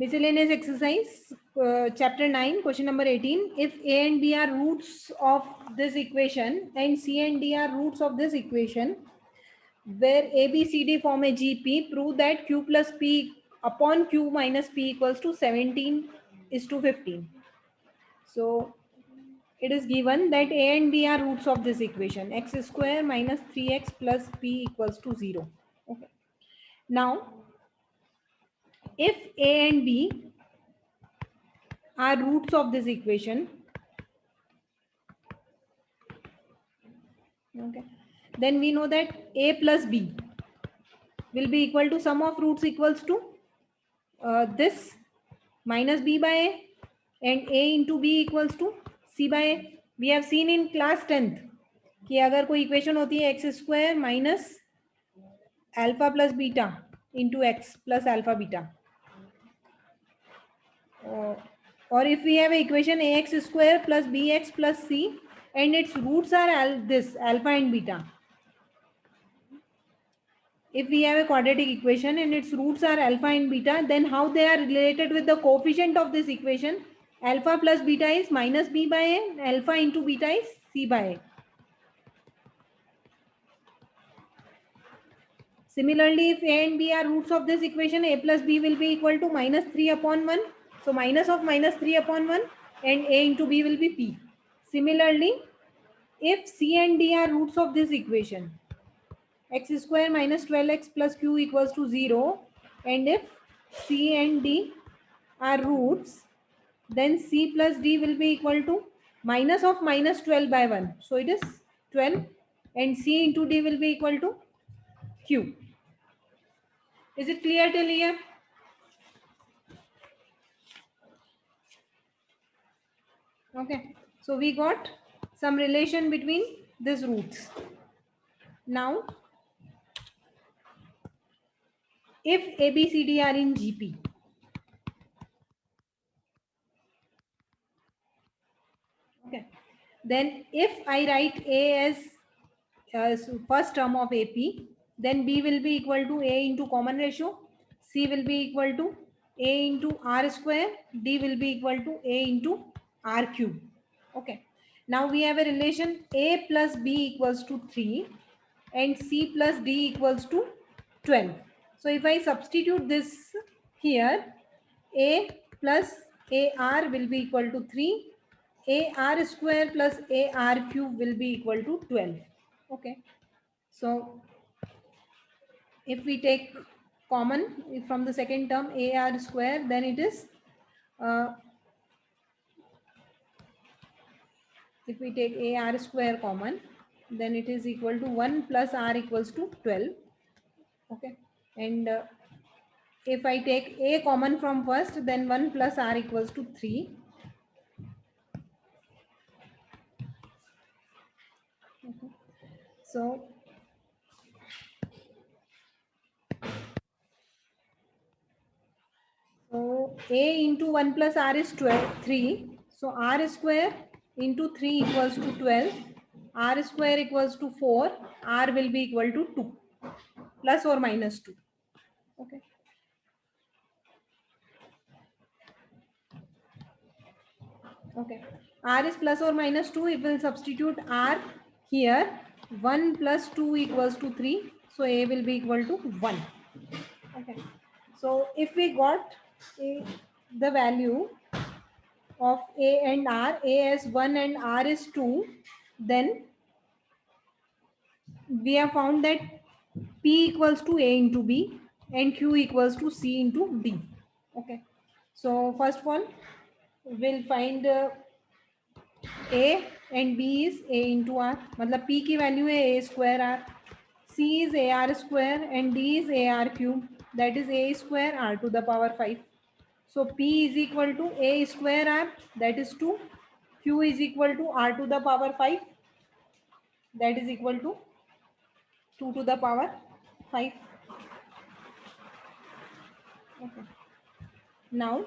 Miscellaneous exercise, chapter 9, question number 18. If A and B are roots of this equation and C and D are roots of this equation, where A, B, C, D form a GP, prove that Q plus P upon Q minus P equals to 17 is to 15. So it is given that A and B are roots of this equation. X square minus 3x plus P equals to 0. Okay. Now, if A and B are roots of this equation, okay, then we know that A plus B will be equal to sum of roots equals to this minus B by A, and A into B equals to C by A. We have seen in class 10th कि अगर कोई equation होती है x square minus alpha plus beta into x plus alpha beta, or if we have an equation ax square plus bx plus c and its roots are this alpha and beta. If we have a quadratic equation and its roots are alpha and beta, then how they are related with the coefficient of this equation? Alpha plus beta is minus b by a, alpha into beta is c by a. Similarly, if a and b are roots of this equation, a plus b will be equal to minus 3 upon 1. So minus of minus 3 upon 1 and a into b will be p. Similarly, if c and d are roots of this equation, x square minus 12x plus q equals to 0, and if c and d are roots, then c plus d will be equal to minus of minus 12 by 1. So it is 12, and c into d will be equal to q. Is it clear till here? Okay. So we got some relation between these roots. Now, if A, B, C, D are in GP, okay, then if I write A as first term of AP, then B will be equal to A into common ratio, C will be equal to A into R square, D will be equal to A into R cube. Okay. Now we have a relation A plus B equals to 3 and C plus D equals to 12. So if I substitute this here, A plus AR will be equal to 3, AR square plus AR cube will be equal to 12. Okay. So if we take common from the second term AR square, then it is, if we take AR square common, then it is equal to 1 plus R equals to 12. Okay. And if I take A common from first, then 1 plus R equals to 3. Okay. So A into 1 plus R is 3. So R square into 3 equals to 12. R square equals to 4. R will be equal to 2. Plus or minus 2. Okay. Okay. R is plus or minus 2. It will substitute R here. 1 plus 2 equals to 3. So A will be equal to 1. Okay. So if we got the value of A and R, A as 1 and R is 2, then we have found that P equals to A into B and Q equals to C into D. Okay. So first of all, we'll find A and B is A into R. मतलब P की value है A square R. C is AR square and D is AR cube. That is A square R to the power 5. So P is equal to A square R, that is 2. Q is equal to R to the power 5, that is equal to 2 to the power 5. Okay. Now,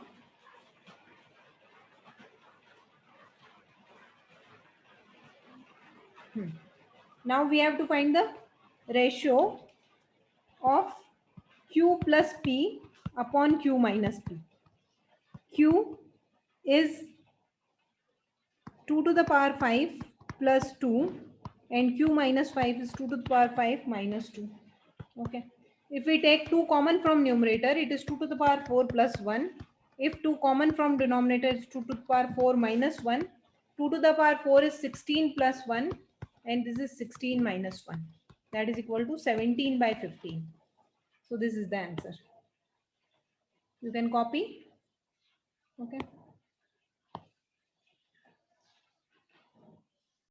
now we have to find the ratio of Q plus P upon Q minus P. q is 2 to the power 5 plus 2 and q minus 5 is 2 to the power 5 minus 2. Okay. If we take 2 common from numerator, it is 2 to the power 4 plus 1. If 2 common from denominator is 2 to the power 4 minus 1. 2 to the power 4 is 16 plus 1 and this is 16 minus 1. That is equal to 17 by 15. So this is the answer. You can copy. Okay.